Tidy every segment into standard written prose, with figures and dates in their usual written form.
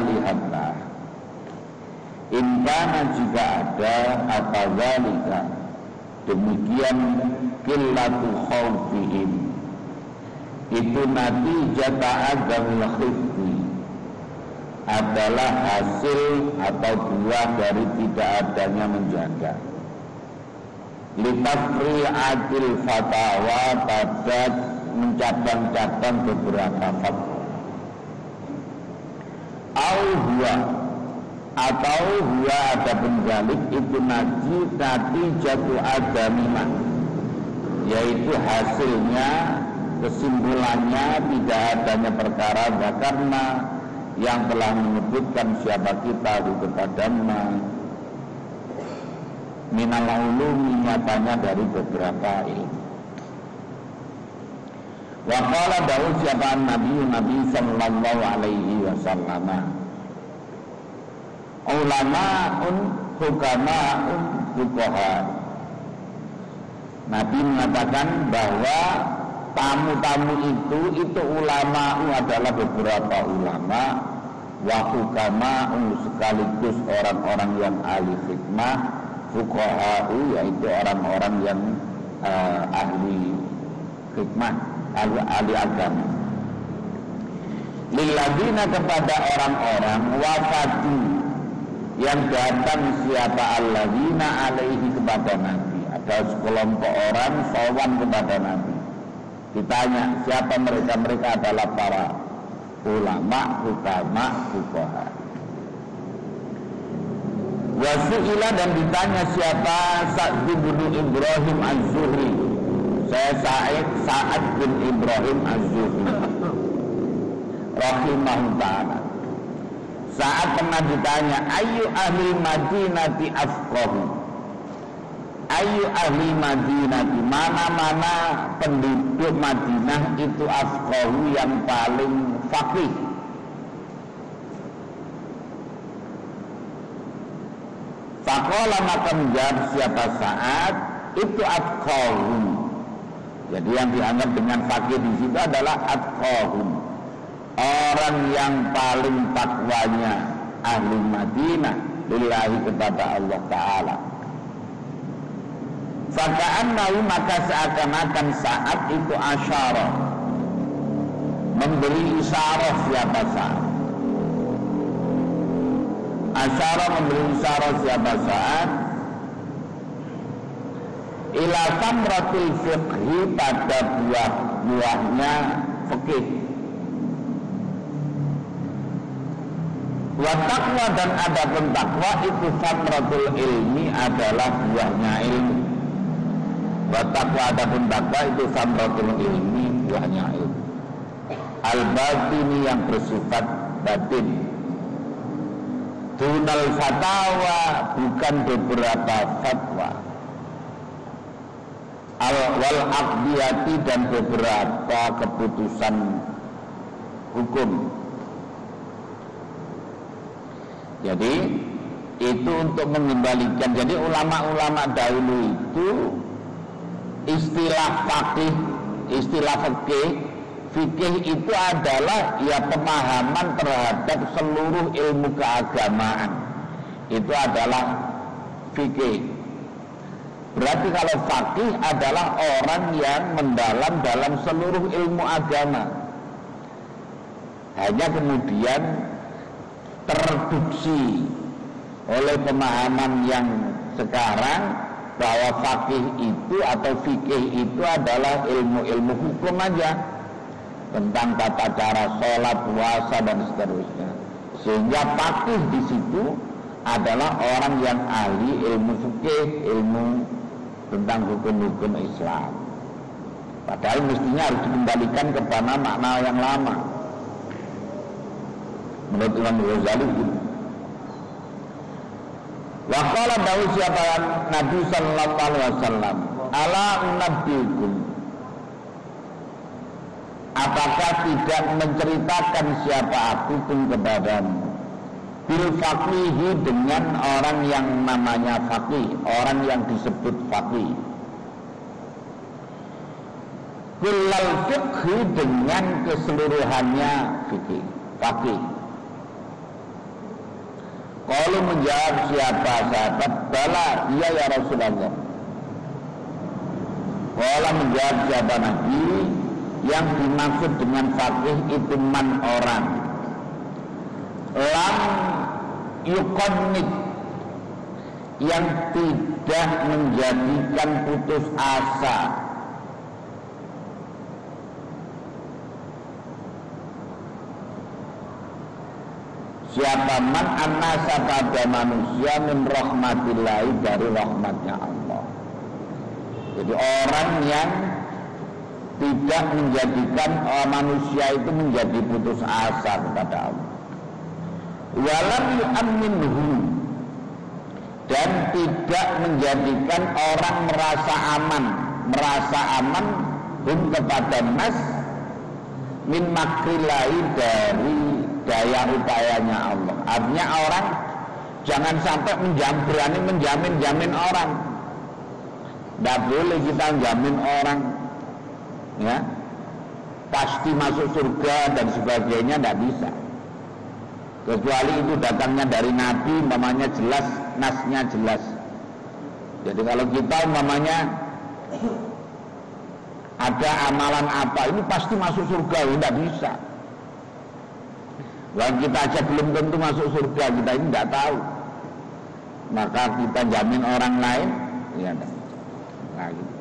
lihatlah, inkana jika ada apa zalika, demikian qillatu khaufihim, itu natijata azamul khifti, adalah hasil atau buah dari tidak adanya menjaga. Litafri'atil fatawa, pada mencabang-cabang beberapa fatwa. Atau huwa ada penjalik, itu natijatu adamimah, yaitu hasilnya, kesimpulannya tidak adanya perkara, karena yang telah menyebutkan siapa kita kepada minal ulumi, nyatanya dari beberapa ilmu. Wa qala dawu siapa Nabi sallallahu alaihi wasallam, ulama'un hukama'un fuqaha. Nabi mengatakan bahwa tamu-tamu itu ulama adalah beberapa ulama, wa hukama'un sekaligus orang-orang yang ahli hikmah, fuqaha yaitu orang-orang yang ahli hikmah, ahli agama. Lilladina kepada orang-orang wafatu yang datang siapa alladzina alaihi kepada Nabi, ada sekelompok orang sowan kepada Nabi. Ditanya siapa mereka? Mereka adalah para ulama, hukama, fuqaha. Wasu'ila, dan ditanya siapa Sa'd bin Ibrahim Az-Zuhri. Saya Sa'ad bin Ibrahim Az-Zuhri rahimahullah ta'ala. Saat pernah ditanya, ayu ahli Madinati afqahu, ayu ahli Madinati, mana-mana penduduk Madinah itu afqahu, yang paling faqih. Faqala, maka menjawab siapa Sa'ad, itu atqahum. Jadi yang dianggap dengan faqih di situ adalah atqahum, orang yang paling takwanya ahli Madinah lillahi kepada Allah Ta'ala. Faka'annahu, maka seakan-akan Sa'ad itu asyarah, memberi isyarah siapa Sa'ad. Asyarah memberi isyarah siapa Sa'ad ila samratil fiqhi, pada buahnya fikih. Wa taqwa, dan adapun takwa itu samratul ilmi, adalah buahnya ilmu. Wa taqwa, adapun takwa itu samratul ilmi, buahnya ilmu. Al-batini, yang bersifat batin. Dunal fatawa, bukan beberapa fatwa. Wal aqdiyati, dan beberapa keputusan hukum. Jadi itu untuk mengembalikan. Jadi ulama-ulama dahulu itu istilah faqih, istilah fikih itu adalah ya pemahaman terhadap seluruh ilmu keagamaan. Itu adalah fikih. Berarti kalau faqih adalah orang yang mendalam dalam seluruh ilmu agama. Hanya kemudian tereduksi oleh pemahaman yang sekarang bahwa faqih itu atau fikih itu adalah ilmu-ilmu hukum aja, tentang tata cara sholat, puasa, dan seterusnya. Sehingga faqih di situ adalah orang yang ahli ilmu fikih, ilmu tentang hukum-hukum Islam. Padahal mestinya harus dikembalikan kepada makna yang lama. Menurut Imam Ghazali itu. Wa qala dawu siapa Nabi sallallahu alaihi wasallam, ala unabbiukum, apakah tidak menceritakan siapa aku pun kepadamu, bil faqihi, dengan orang yang namanya faqih, orang yang disebut faqih. Kullal fiqhi, dengan keseluruhannya fikih, faqih. Qalu menjawab siapa sahabat, bala, iya ya Rasulullah. Qala menjawab siapa Nabi, yang dimaksud dengan faqih itu man orang lam yuqannit, yang tidak menjadikan putus asa, siapa man annasa pada manusia min rahmatillahi, dari rahmatnya Allah. Jadi orang yang tidak menjadikan manusia itu menjadi putus asa kepada Allah. Walam yu'amminhu, dan tidak menjadikan orang merasa aman hum kepada nas min makrillahi, dari daya upayanya Allah. Artinya orang jangan sampai berani menjamin orang. Tidak boleh kita menjamin orang, ya, pasti masuk surga dan sebagainya, tidak bisa. Kecuali itu datangnya dari Nabi, umpamanya jelas, nasnya jelas. Jadi kalau kita umpamanya ada amalan apa, ini pasti masuk surga, tidak bisa. Wah, kita aja belum tentu masuk surga, kita ini tidak tahu. Maka kita jamin orang lain, ya tidak. Nah, gitu.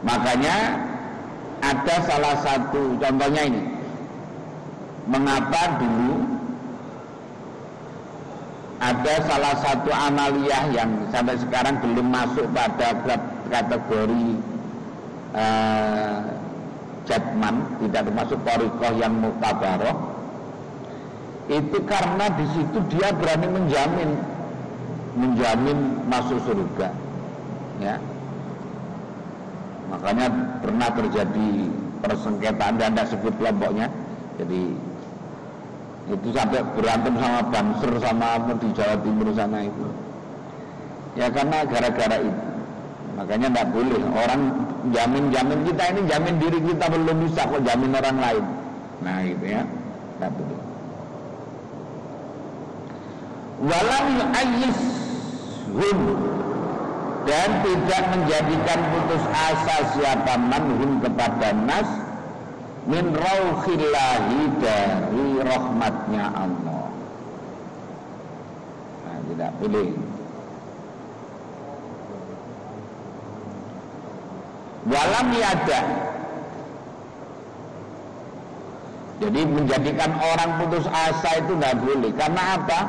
Makanya ada salah satu contohnya ini. Mengapa dulu ada salah satu amaliyah yang sampai sekarang belum masuk pada kategori jatman, tidak termasuk thariqah yang muqtabarah, itu karena di situ dia berani menjamin masuk surga, ya. Makanya pernah terjadi persengketaan, dan tidak sebut kelompoknya. Jadi itu sampai berantem sama Banser sama di Jawa Timur sana itu, ya karena gara-gara itu. Makanya tidak boleh orang jamin kita ini, jamin diri kita belum bisa kok jamin orang lain. Nah gitu ya, tidak boleh. Walam yu'ayyishum, dan tidak menjadikan putus asa siapa manhum kepada nas min rauhillahi, dari rahmatnya Allah. Nah, tidak boleh. Walam yada, jadi menjadikan orang putus asa itu tidak boleh. Karena apa?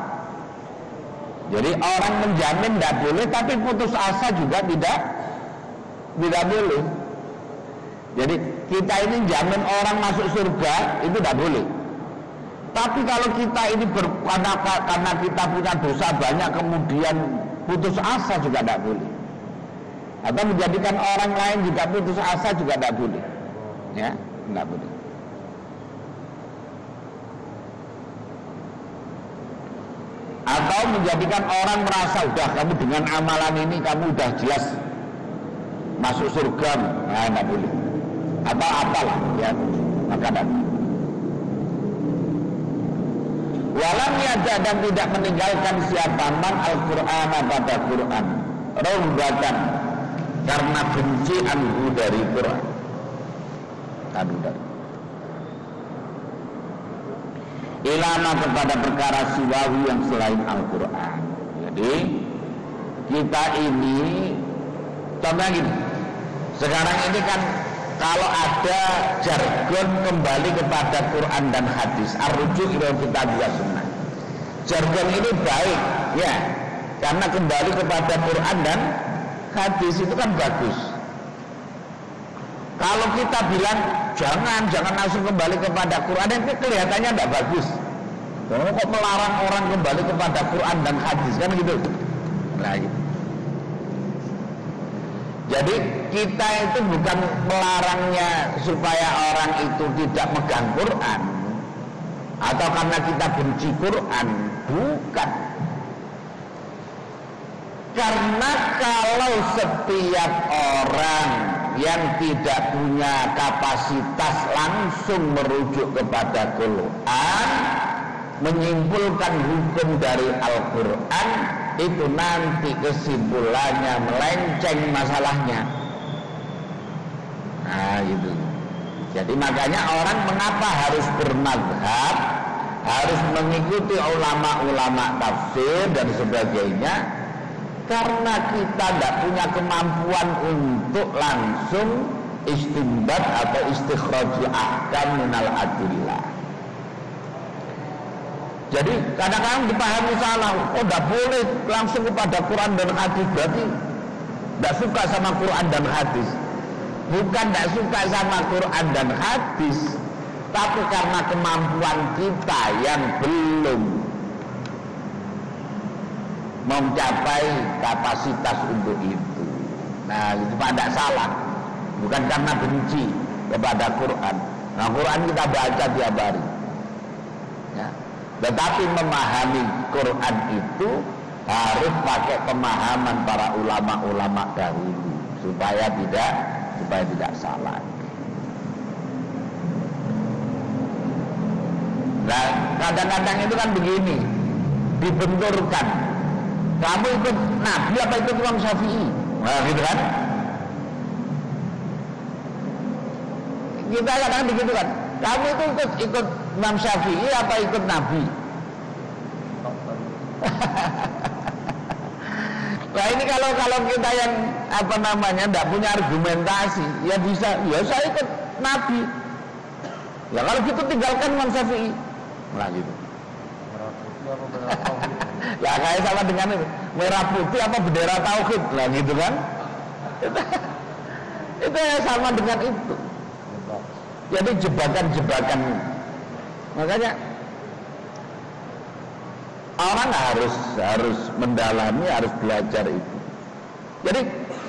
Jadi orang menjamin tidak boleh, tapi putus asa juga tidak boleh. Jadi kita ini jamin orang masuk surga itu tidak boleh. Tapi kalau kita ini karena kita punya dosa banyak kemudian putus asa juga tidak boleh. Atau menjadikan orang lain juga putus asa juga tidak boleh. Ya, tidak boleh. Atau menjadikan orang merasa udah kamu dengan amalan ini kamu udah jelas masuk surga, nah tidak boleh. Atau apalah, ya, maka tidak. Walam yada, dan tidak meninggalkan siapa man Al-Quran pada Quran, rombatan, karena benci anhu dari Quran, ilama kepada perkara siwawi yang selain Al-Quran. Jadi kita ini contohnya gini, sekarang ini kan kalau ada jargon kembali kepada Quran dan hadis, ar-rujuk ila kitab wa sunnah, jargon ini baik ya, karena kembali kepada Quran dan hadis itu kan bagus. Kalau kita bilang jangan langsung kembali kepada Quran, itu kelihatannya tidak bagus. Kok melarang orang kembali kepada Quran dan hadis, kan gitu. Nah, gitu. Jadi kita itu bukan melarangnya supaya orang itu tidak megang Quran, atau karena kita benci Quran, bukan. Karena kalau setiap orang yang tidak punya kapasitas langsung merujuk kepada Quran, menyimpulkan hukum dari Al-Quran, itu nanti kesimpulannya melenceng masalahnya. Nah gitu. Jadi makanya orang mengapa harus bermadhab, harus mengikuti ulama-ulama tafsir dan sebagainya, karena kita tidak punya kemampuan untuk langsung istinbat atau istikhrajul ahkam minal adillah. Jadi kadang-kadang dipahami salah, oh tidak boleh langsung kepada Quran dan hadis, berarti tidak suka sama Quran dan hadis. Bukan tidak suka sama Quran dan hadis, tapi karena kemampuan kita yang belum mencapai kapasitas untuk itu. Nah itu tidak salah, bukan karena benci kepada Quran. Nah Quran kita baca tiap hari ya. Tetapi memahami Quran itu harus pakai pemahaman para ulama-ulama dahulu supaya tidak salah. Nah kadang-kadang itu kan begini, dibenturkan. Kamu ikut Nabi apa ikut Imam Syafi'i? Nah gitu kan? Kita kadang begitu kan. Kamu itu ikut Imam Syafi'i apa ikut Nabi? Nah ini kalau kita yang tidak punya argumentasi, ya bisa, ya saya ikut Nabi. Ya kalau gitu tinggalkan Imam Syafi'i. Nah gitu. Lah kayak sama dengan itu, merah putih apa bendera tauhid, lah gitu kan? Itu ya sama dengan itu. Jadi jebakan-jebakan. Makanya orang harus mendalami, harus belajar itu. Jadi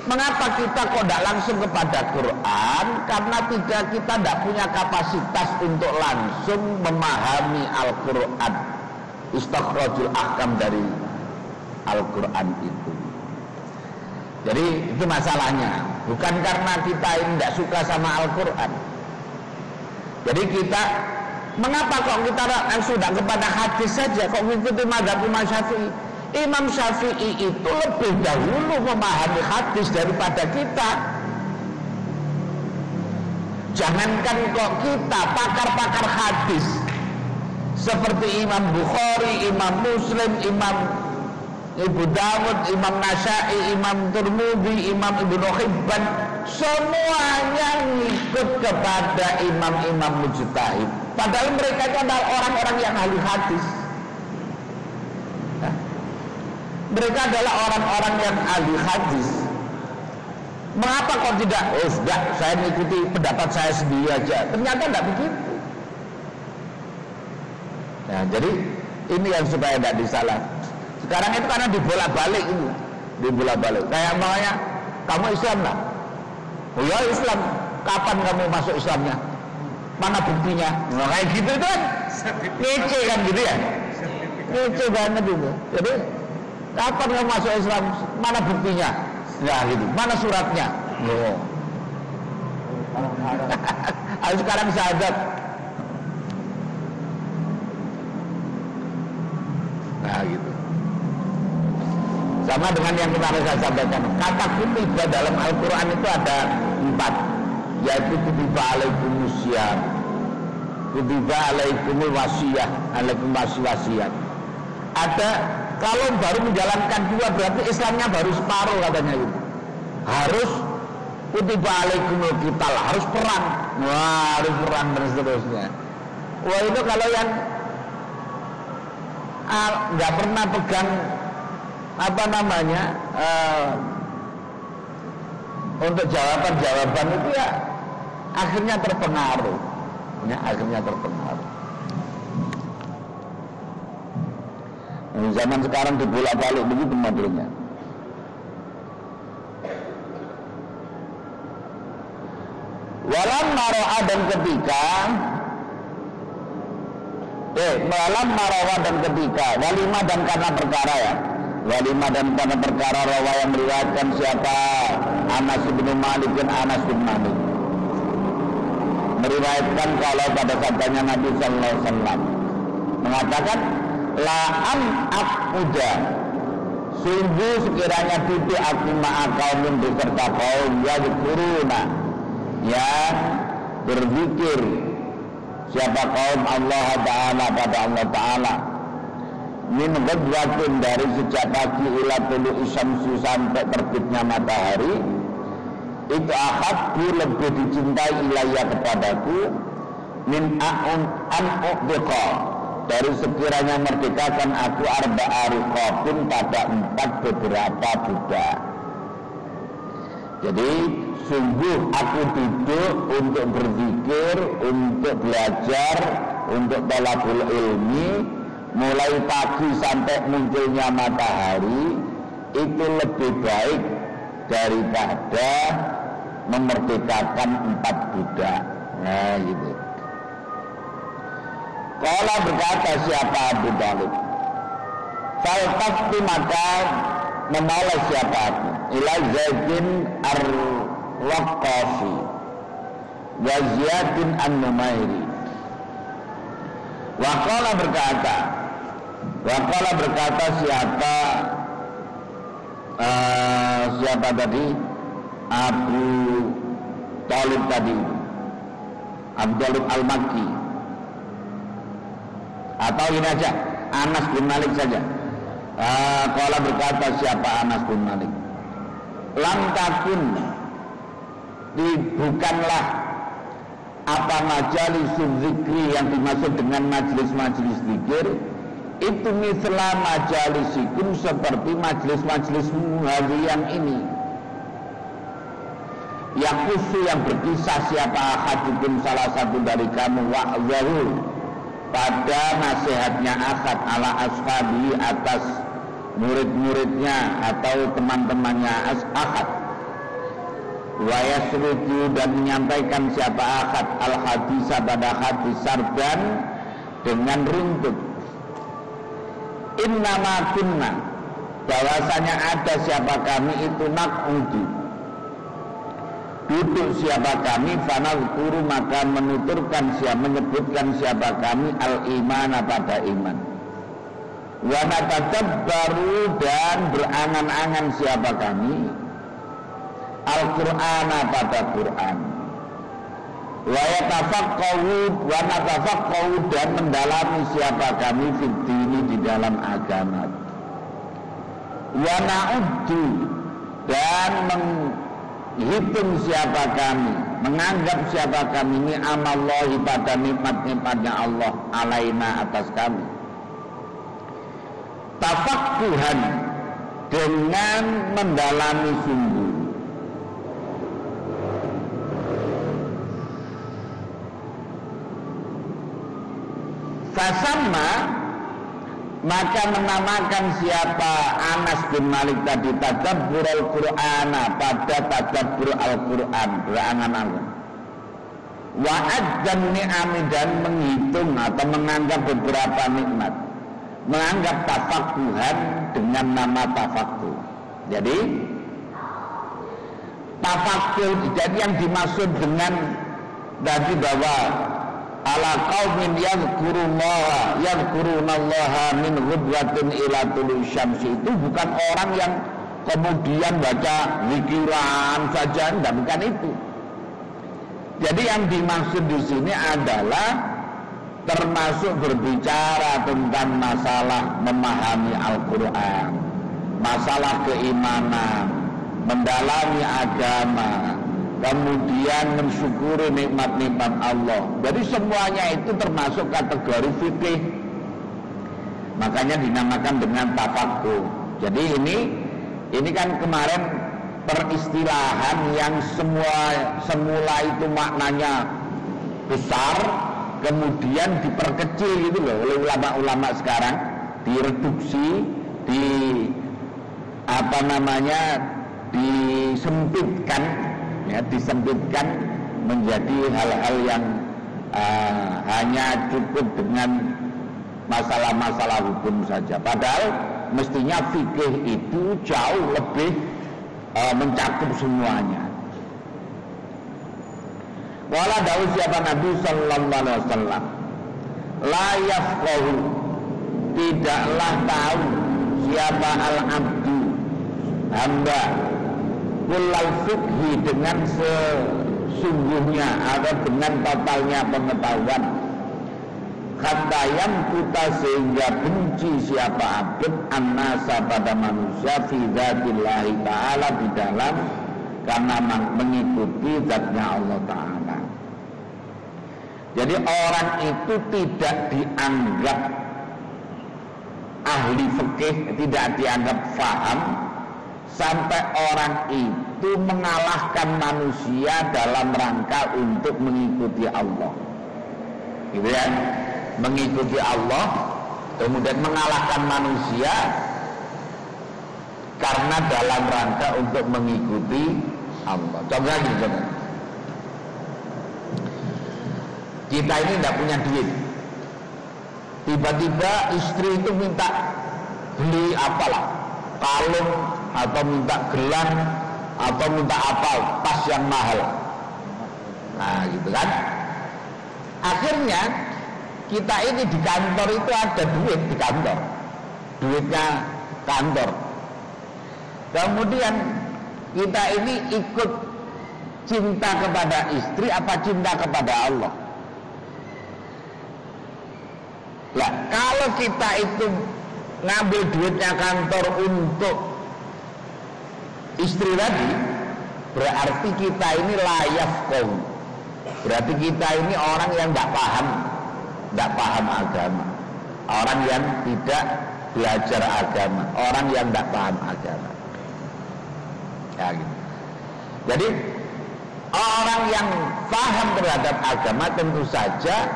mengapa kita kok tidak langsung kepada Quran? Karena kita tidak punya kapasitas untuk langsung memahami Al-Quran, istikhrajul ahkam dari Al-Quran itu. Jadi itu masalahnya. Bukan karena kita tidak suka sama Al-Quran. Jadi kita, mengapa kok kita langsung tidak kepada hadis saja, kok mengikuti mazhab Imam Syafi'i? Imam Syafi'i itu lebih dahulu memahami hadis daripada kita. Jangankan kok kita, pakar-pakar hadis seperti Imam Bukhari, Imam Muslim, Imam Abu Dawud, Imam Nasa'i, Imam Tirmidzi, Imam Ibnu Hibban, semuanya ngikut kepada imam-imam mujtahid. Padahal mereka itu adalah orang-orang yang ahli hadis. Mereka adalah orang-orang yang ahli hadis. Mengapa kok tidak? Oh sudah, saya mengikuti pendapat saya sendiri aja. Ternyata tidak begitu. Nah, jadi ini yang supaya tidak disalah. Sekarang itu karena dibolak-balik itu, dibolak-balik. Kayak makanya kamu Islam lah. Oh ya Islam. Kapan kamu masuk Islamnya? Mana buktinya? Nah, kayak gitu kan? Ngece kan gitu ya? Ngece banget itu. Jadi kapan kamu masuk Islam? Mana buktinya? Ya gitu. Mana suratnya? Oh. Ayo sekarang syahadat. Nah gitu. Sama dengan yang kemarin saya sampaikan, kata kutiba dalam Al-Quran itu ada 4, yaitu kutiba alaikumus syiyam, kutiba alaikumul wasiyah, alaikum wasiyat. Ada, kalau baru menjalankan 2 berarti Islamnya baru separuh katanya itu. Harus kutiba alaikumul qital, harus perang. Wah, harus perang dan seterusnya. Wah itu kalau yang nggak pernah pegang untuk jawaban-jawaban itu ya akhirnya terpengaruh. Ya, akhirnya terpengaruh. Zaman sekarang dibolak-balik begitu modelnya. Walam maro'a dan ketika malam marawa dan ketika walimah dan karena perkara ya, walimah dan karena perkara rawa yang meriwayatkan siapa? Anas bin Malik dan Anas bin Malik meriwayatkan kalau pada sabdanya Nabi sallallahu alaihi wasallam, mengatakan la'am akuda, sungguh sekiranya duduk aku ma'akaumin beserta kaum yadkuruna, yang berzikir. Siapa kaum Allah Ta'ala pada Allah Ta'ala, min ghadwatin, dari sejak pagi ila tulu'i syamsi, sampai terbitnya matahari, itu ahabbu, lebih dicintai ilayya kepadaku, min an uqbiqa, dari sekiranya merdekakan aku arba'a riqabin, pada 4 beberapa budak. Jadi sungguh aku duduk untuk berzikir, untuk belajar, untuk talabul ilmi, mulai pagi sampai munculnya matahari, itu lebih baik daripada memerdekakan 4 budak. Nah gitu. Qala, berkata siapa Abu Thalib, faltaftu, maka menoleh siapa aku, ila Zaidin ar-Waqqafi wa Ziyadin an-Numairi. Waqala berkata siapa tadi, Abu Thalib tadi, Abu Thalib al-Makki, atau ini aja Anas bin Malik saja. Qala, berkata siapa Anas bin Malik, lam takun, bukanlah apa majalis zikri, yang dimaksud dengan majelis-majelis zikir itu misla majalisikum, seperti majelis-majelismu hari yang ini. Yakusu, yang berkisah siapa ahadukum, salah satu dari kamu, wa'zahu, pada nasihatnya akad, ala ashabi, atas murid-muridnya atau teman-temannya akad, wa yasrudu, dan menyampaikan siapa akad al-hadisa, pada hadis, sardan, dengan runtut. Innama kunna, bahwasanya ada siapa kami itu, nakudu, duduk siapa kami, fanadhkuru, maka menuturkan siapa, menyebutkan siapa kami, al-imana, pada iman, wa natadabbaru, dan berangan-angan siapa kami, al-Qur'ana, pada Qur'an, wa natafaqahu, dan mendalami siapa kami, fid-dini, di dalam agama, wa na'uddu, dan menghitung siapa kami, menganggap siapa kami, ni'amallahi, pada nikmat-nikmatnya Allah, alaina, atas kami, tafaqquhan, dengan mendalami sungguh. Fasamma, maka menamakan siapa Anas bin Malik tadi tadabbur al-Qur'ana, pada tadabbur Al-Qur'an, berangan-angan, wa'addan ni'ami, dan menghitung atau menganggap beberapa nikmat, menganggap tafaqquhan dengan nama tafaqquh. Jadi tafaqquh, jadi yang dimaksud dengan tadi bahwa ala qaumin yadhkurunallaha min ghudwatin ila tulu'i syamsi, itu bukan orang yang kemudian baca zikiran saja, enggak, bukan itu. Jadi yang dimaksud di sini adalah termasuk berbicara tentang masalah memahami Al-Qur'an, masalah keimanan, mendalami agama, kemudian mensyukuri nikmat-nikmat Allah. Jadi semuanya itu termasuk kategori fikih, makanya dinamakan dengan tafaqquh. Jadi ini kan kemarin peristilahan yang semula itu maknanya besar, kemudian diperkecil gitu loh oleh ulama-ulama sekarang, direduksi, disempitkan menjadi hal-hal yang hanya cukup dengan masalah-masalah hukum saja. Padahal mestinya fikih itu jauh lebih mencakup semuanya. Wala dawu siapa Nabi sallallahu alaihi wasallam, la yafqahu, tidaklah tahu siapa al-abdu, hamba, kullal fiqhi, dengan sesungguhnya atau dengan totalnya pengetahuan, hatta yang kita sehingga benci siapa abd annasa pada manusia fi dzatillahi ta'ala, di dalam karena mengikuti zatnya Allah Ta'ala. Jadi orang itu tidak dianggap ahli fikih, tidak dianggap faham sampai orang itu mengalahkan manusia dalam rangka untuk mengikuti Allah, gitu ya, mengikuti Allah kemudian mengalahkan manusia karena dalam rangka untuk mengikuti Allah. Contohnya gini, contoh. Kita ini tidak punya duit, tiba-tiba istri itu minta beli apalah, kalung atau minta gelang atau minta apa, tas yang mahal. Nah gitu kan. Akhirnya kita ini di kantor itu ada duit di kantor, duitnya kantor. Kemudian kita ini ikut cinta kepada istri apa cinta kepada Allah? Lah kalau kita itu ngambil duitnya kantor untuk istri tadi, berarti kita ini layak kau. Berarti kita ini orang yang tidak paham agama, orang yang tidak belajar agama, orang yang tidak paham agama. Ya, gitu. Jadi orang yang paham terhadap agama tentu saja,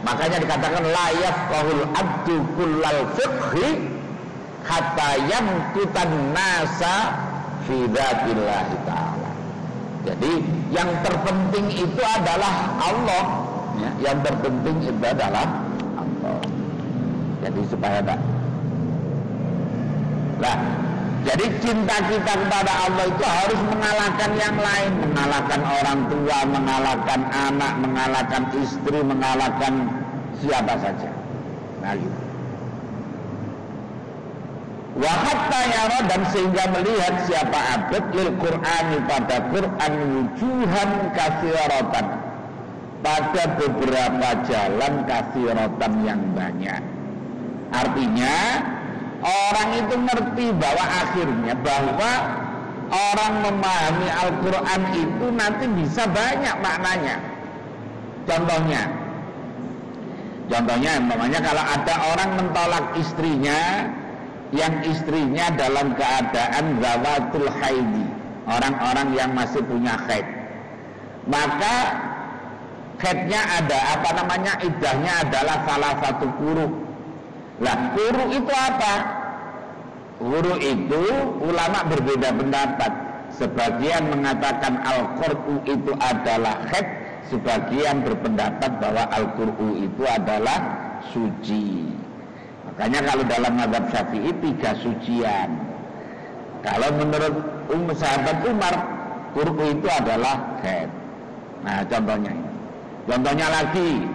makanya dikatakan layak kahul abdu kullal fiqhi hatta yamkutan nasa fi dzatillahi ta'ala. Jadi yang terpenting itu adalah Allah, ya, yang terpenting itu adalah Allah. Jadi supaya tak. Nah, jadi cinta kita kepada Allah itu harus mengalahkan yang lain, mengalahkan orang tua, mengalahkan anak, mengalahkan istri, mengalahkan siapa saja. Nah, gitu. Wa hatta yara, dan sehingga melihat siapa abd lil Qur'ani pada Quran wujuhan katsiratan, pada beberapa jalan katsiratan yang banyak. Artinya orang itu ngerti bahwa akhirnya bahwa orang memahami Al-Quran itu nanti bisa banyak maknanya. Contohnya umpamanya kalau ada orang mentolak istrinya, yang istrinya dalam keadaan zawatul haidi, orang-orang yang masih punya haid, maka haidnya ada iddahnya adalah salah satu quru. Lah quru itu apa? Quru itu ulama berbeda pendapat. Sebagian mengatakan al-qur'u itu adalah haid, sebagian berpendapat bahwa al-qur'u itu adalah suci. Makanya kalau dalam mazhab Syafi'i 3 sucian. Kalau menurut sahabat Umar, qur'u itu adalah haid. Nah, contohnya lagi,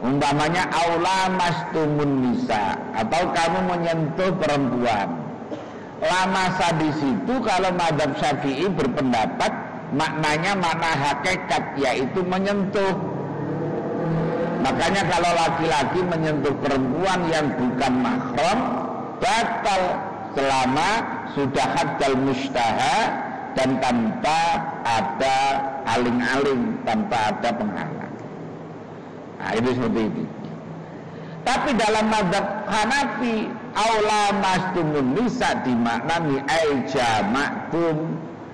umpamanya aula mastumun nisa, atau kamu menyentuh perempuan. Lamasa di situ kalau mazhab Syafi'i berpendapat maknanya makna hakikat, yaitu menyentuh. Makanya kalau laki-laki menyentuh perempuan yang bukan mahram batal selama sudah haddal mustaha dan tanpa ada aling-aling, tanpa ada penghalang. Nah, itu seperti itu. Tapi dalam mazhab Hanafi, aula mastumun nisa dimaknani ai jama'tum.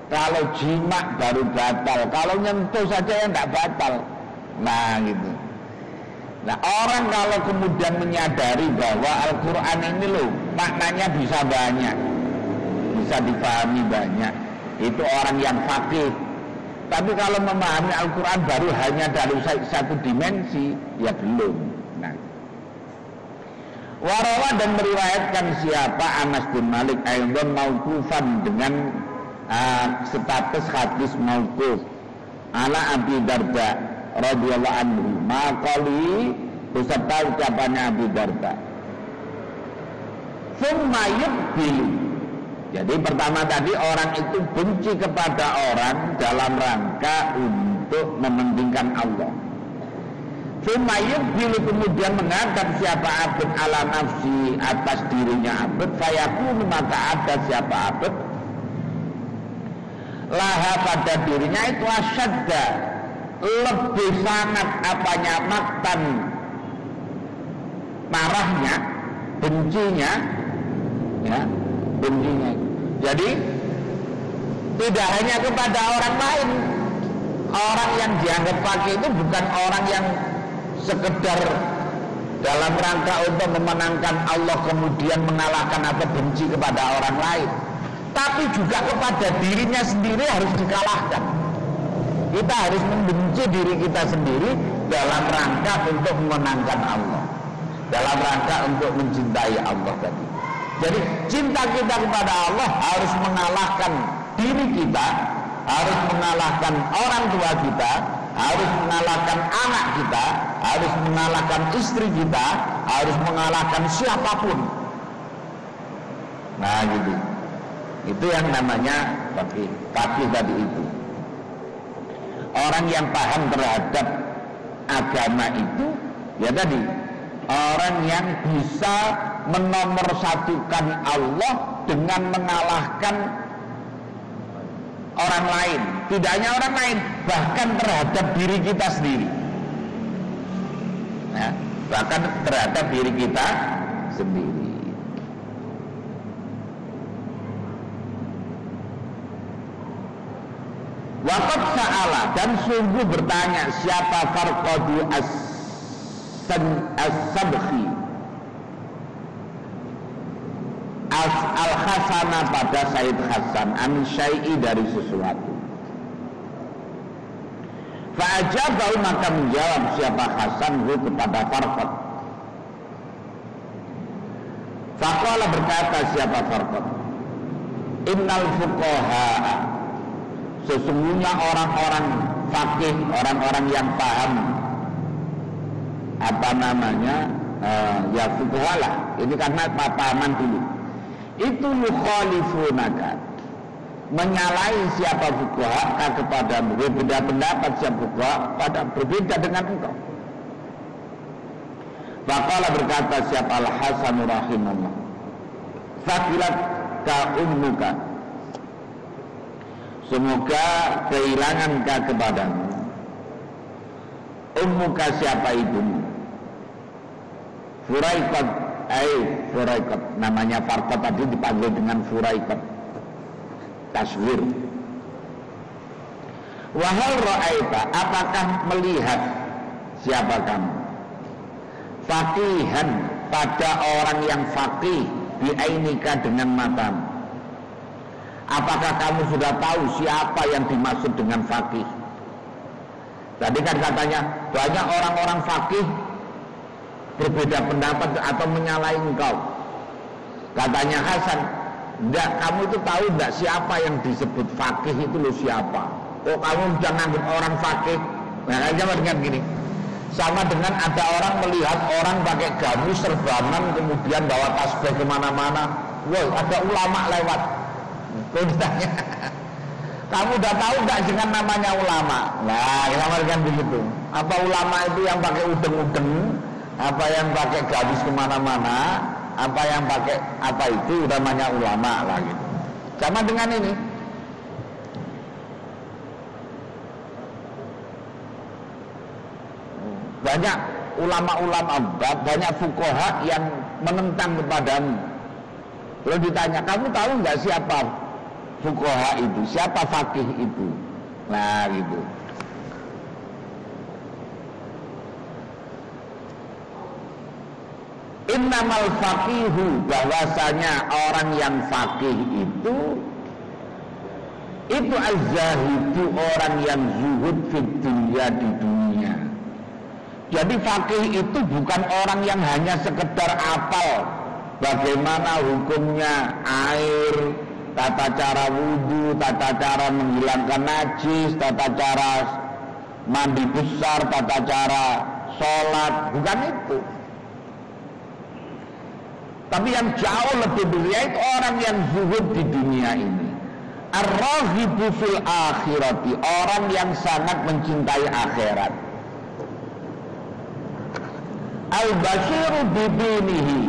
Kalau jima baru batal, kalau nyentuh saja yang tidak batal. Nah, gitu. Nah, orang kalau kemudian menyadari bahwa Al-Quran ini loh maknanya bisa banyak, bisa dipahami banyak, itu orang yang faqih. Tapi kalau memahami Al-Quran baru hanya dari satu dimensi, ya belum. Nah, warawa, dan meriwayatkan siapa Anas bin Malik aidon mauqufan dengan status hadis mauquf ala Abi Darda radhiyallahu anhu, maqali beserta ucapannya Abu Darda. Summa yuqbilu. Jadi pertama tadi orang itu benci kepada orang dalam rangka untuk mementingkan Allah. Summa yuqbilu, kemudian menghadap siapa abd ala nafsi, atas dirinya abd, fayakunu, maka ada siapa abd laha, pada dirinya itu asyadda, lebih sangat apanya, maktan, marahnya, bencinya, ya, bencinya. Jadi tidak hanya kepada orang lain. Orang yang dianggap fakih itu bukan orang yang sekedar dalam rangka untuk memenangkan Allah kemudian mengalahkan atau benci kepada orang lain, tapi juga kepada dirinya sendiri harus dikalahkan. Kita harus membenci diri kita sendiri dalam rangka untuk memenangkan Allah, dalam rangka untuk mencintai Allah tadi. Jadi cinta kita kepada Allah harus mengalahkan diri kita, harus mengalahkan orang tua kita, harus mengalahkan anak kita, harus mengalahkan istri kita, harus mengalahkan siapapun. Nah gitu. Itu yang namanya fakih. Fakih tadi itu orang yang paham terhadap agama itu, ya tadi, orang yang bisa menomorsatukan Allah dengan mengalahkan orang lain. Tidak hanya orang lain, bahkan terhadap diri kita sendiri, ya, bahkan terhadap diri kita sendiri. Waqad sa'ala, dan sungguh bertanya siapa Farqadu as-Sabkhi al-Hasana pada Said Hasan an syai'i, dari sesuatu. Fa'ajabahu, maka menjawab siapa Hasan kepada Farqad. Faqala, berkata siapa Farqad, innal fuqaha, sesungguhnya orang-orang fakih, orang-orang yang paham apa namanya, ya fuqaha lah, ini karena pahaman dulu, itu yukhalifunaka, menyalahi siapa fuqaha kepadamu, berbeda pendapat siapa fuqaha pada berbeda dengan engkau. Faqala, berkata siapa Al-Hasan rahimahullah, fakilat ka ummuka, semoga kehilangan kau kepadamu, ummuka, siapa ibumu, Furaiqat, Furaiqat, namanya Farqad tadi dipanggil dengan Furaiqat, taswir. Wahal ra'aita, apakah melihat siapa kamu, faqihan, pada orang yang faqih, biainika, dengan matamu. Apakah kamu sudah tahu siapa yang dimaksud dengan faqih? Tadi kan katanya banyak orang-orang faqih berbeda pendapat atau menyalahi engkau. Katanya Hasan, enggak, kamu itu tahu enggak siapa yang disebut faqih itu lo siapa? Oh, kamu sudah nganggap orang faqih. Nah, aja dengan gini. Sama dengan ada orang melihat orang pakai gamis serbanan kemudian bawa tasbih kemana-mana. Wah, ada ulama lewat. Kau ditanya, kamu udah tahu nggak dengan namanya ulama? Nah, kita kan begitu. Apa ulama itu yang pakai udeng-udeng, apa yang pakai gamis kemana-mana, apa yang pakai apa itu namanya ulama lah gitu. Sama dengan ini. Banyak ulama-ulama, banyak fuqaha yang menentang kepadamu. Lalu ditanya, kamu tahu nggak siapa fuqaha itu, siapa faqih itu? Nah gitu. Innamal faqihu, bahwasanya orang yang faqih itu az-zahidu, orang yang zuhud fid dunya, di dunia. Jadi faqih itu bukan orang yang hanya sekedar hafal bagaimana hukumnya air, tata cara wudhu, tata cara menghilangkan najis, tata cara mandi besar, tata cara sholat, bukan itu. Tapi yang jauh lebih mulia itu orang yang zuhud di dunia ini. Ar-raghibu fil akhirati, orang yang sangat mencintai akhirat. Al-basyiru bidinihi,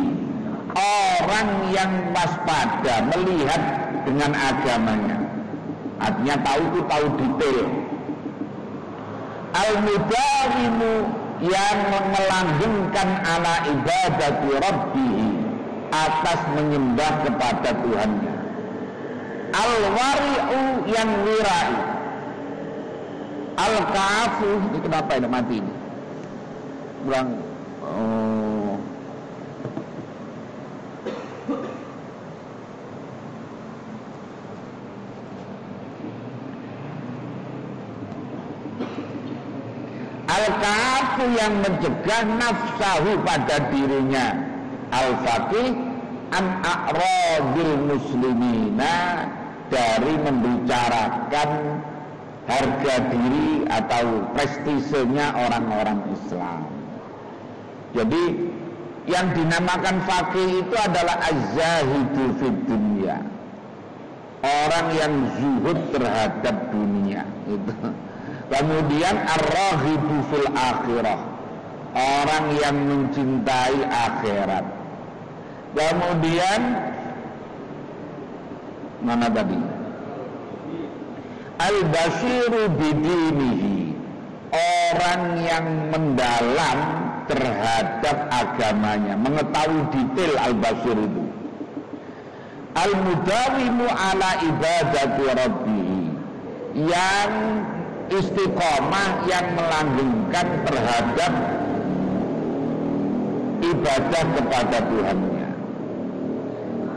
orang yang waspada melihat dengan agamanya. Artinya tahu itu tahu detail. Al-mudawimu, yang melanggengkan ala ibadati rabbih, atas menyembah kepada Tuhannya. Al-wari'u, yang wirai. Al-kafu, ini kenapa ini mati ini? Bilang Al-kafu, yang mencegah nafsahu pada dirinya. Al-faqih an a'radil muslimina, dari membicarakan harga diri atau prestisenya orang-orang Islam. Jadi yang dinamakan faqih itu adalah az-zahidu fid dunya, orang yang zuhud terhadap dunia itu. Kemudian ar-raghibu fil akhirah, orang yang mencintai akhirat. Kemudian mana tadi? Al-basyiru bidinihi, orang yang mendalam terhadap agamanya, mengetahui detail al-basyir itu. Al-mudawimu ala ibadati rabbihi, yang istiqomah, yang melanggengkan terhadap ibadah kepada Tuhannya.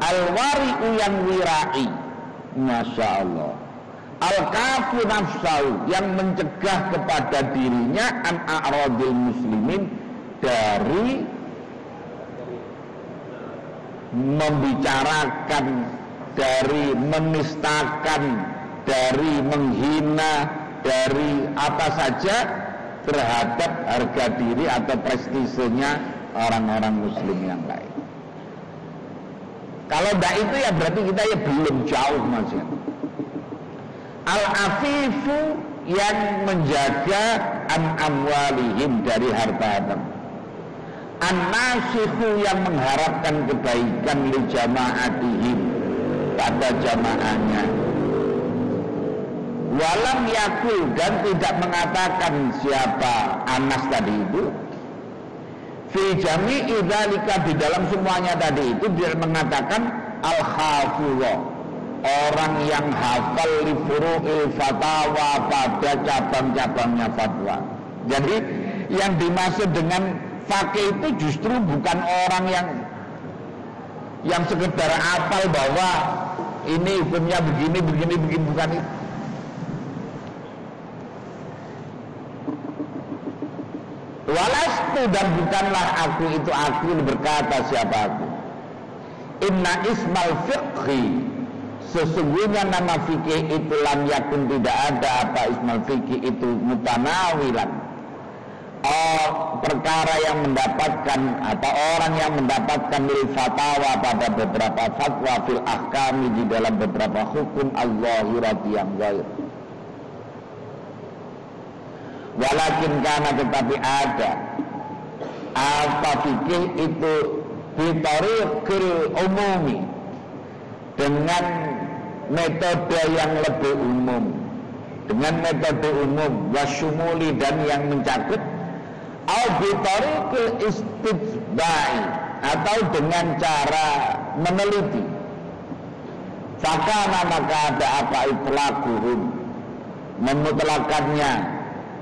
Al-wari'u, yang wirai, Masya Allah. Al-kafu nafsau, yang mencegah kepada dirinya an a'radil muslimin, dari membicarakan, dari menistakan, dari menghina, dari apa saja terhadap harga diri atau prestisenya orang-orang muslim yang lain. Kalau tidak itu ya berarti kita ya belum jauh masih. Al-afifu, yang menjaga an amwalihim, dari harta. An-nasikhu, yang mengharapkan kebaikan li jama'atihim, pada jamaahnya. Walam yakul, dan tidak mengatakan siapa Anas tadi itu. Fi jami'i dzalika, di dalam semuanya tadi itu dia mengatakan al-hafidh, orang yang hafal li furu'il fatawa, pada cabang-cabangnya fatwa. Jadi yang dimaksud dengan faqih itu justru bukan orang yang sekedar hafal bahwa ini hukumnya begini, bukan itu. Walastu, dan bukanlah aku itu, aku berkata siapa aku. Inna ismal fiqhi, sesungguhnya nama fikih itu lam yakun, tidak ada apa ismal fikih itu mutanawilan, perkara yang mendapatkan atau orang yang mendapatkan lil fatawa, pada beberapa fatwa fil ahkami, di dalam beberapa hukum al-zahirati, yang zahir. Walakin, karena tetapi ada apa fikih itu bitariqil umumi, dengan metode yang lebih umum, dengan metode umum, wasyumuli, dan yang mencakup, au bitariqil istitba'i, atau dengan cara meneliti. Fakana, maka ada apa itlaquhum, memutlakannya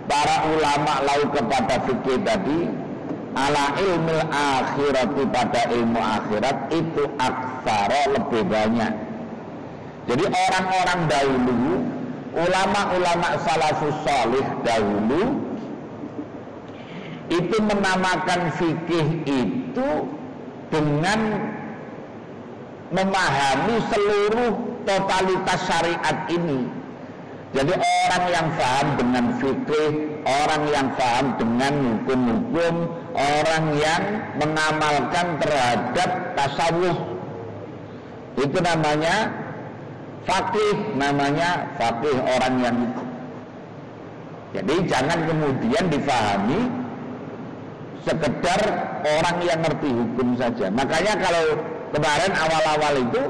para ulama lau kepada fikih tadi, ala ilmil akhirati, pada ilmu akhirat itu aksara, lebih banyak. Jadi orang-orang dahulu, ulama-ulama salafus salih dahulu, itu menamakan fikih itu dengan memahami seluruh totalitas syariat ini, Jadi orang yang paham dengan fikih, orang yang paham dengan hukum-hukum, orang yang mengamalkan terhadap tasawuf, itu namanya faqih, orang yang itu. Jadi jangan kemudian difahami sekedar orang yang ngerti hukum saja. Makanya kalau kemarin awal-awal itu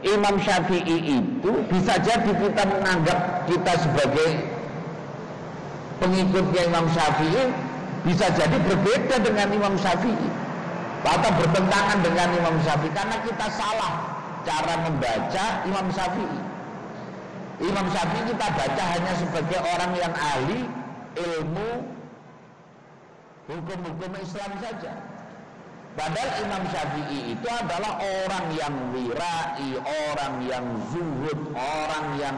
Imam Syafi'i itu bisa jadi kita menganggap kita sebagai pengikutnya Imam Syafi'i bisa jadi berbeda dengan Imam Syafi'i atau bertentangan dengan Imam Syafi'i karena kita salah cara membaca Imam Syafi'i. Imam Syafi'i kita baca hanya sebagai orang yang ahli ilmu hukum-hukum Islam saja. Padahal Imam Syafi'i itu adalah orang yang wirai, orang yang zuhud, orang yang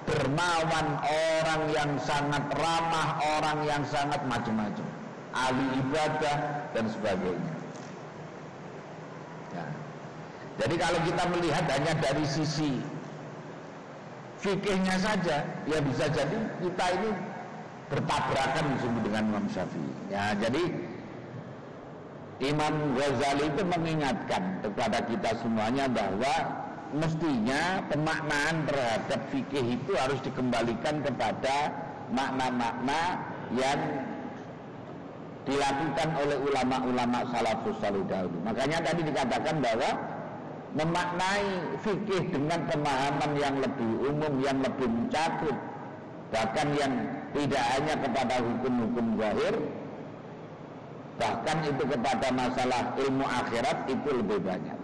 dermawan, orang yang sangat ramah, orang yang sangat macam-macam, ahli ibadah dan sebagainya. Ya. Jadi kalau kita melihat hanya dari sisi fikihnya saja, ya bisa jadi kita ini bertabrakan dengan Imam Syafi'i. Ya, jadi Imam Ghazali itu mengingatkan kepada kita semuanya bahwa mestinya pemaknaan terhadap fikih itu harus dikembalikan kepada makna-makna yang dilakukan oleh ulama-ulama salafus salih dahulu. Makanya tadi dikatakan bahwa memaknai fikih dengan pemahaman yang lebih umum, yang lebih mencakup, bahkan yang tidak hanya kepada hukum-hukum zahir, bahkan itu kepada masalah ilmu akhirat itu lebih banyak.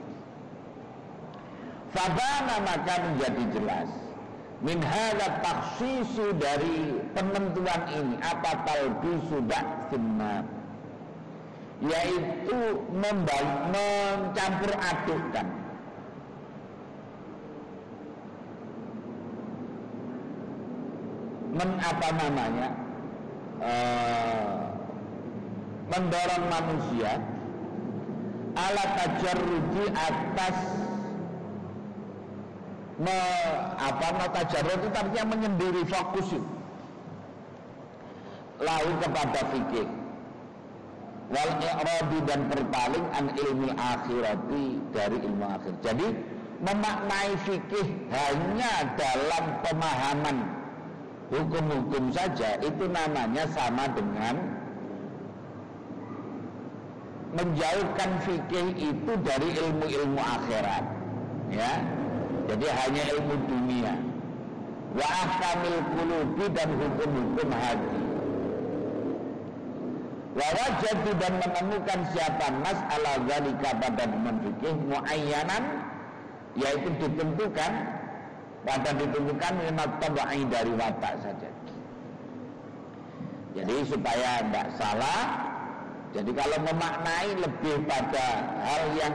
Fabana, maka menjadi jelas min hadza takhsisu, dari penentuan ini, apa talbisu ba'tsinna, yaitu mencampur adukkan mendorong manusia ala tajarrudi atas tajarrud itu artinya menyendiri, fokus lalu kepada fikih, wal i'radi, dan berpaling an ilmi akhirati, dari ilmu akhir. Jadi memaknai fikih hanya dalam pemahaman hukum-hukum saja itu namanya sama dengan menjauhkan fikih itu dari ilmu-ilmu akhirat, ya. Jadi hanya ilmu dunia. Wa ahkamil qulubi, dan hukum-hukum hati. Wa wajadu, dan menemukan siapa nas ala zalika pada fikih muayyanan, yaitu ditentukan minat tabai, dari watak saja. Jadi supaya tidak salah, jadi kalau memaknai lebih pada hal yang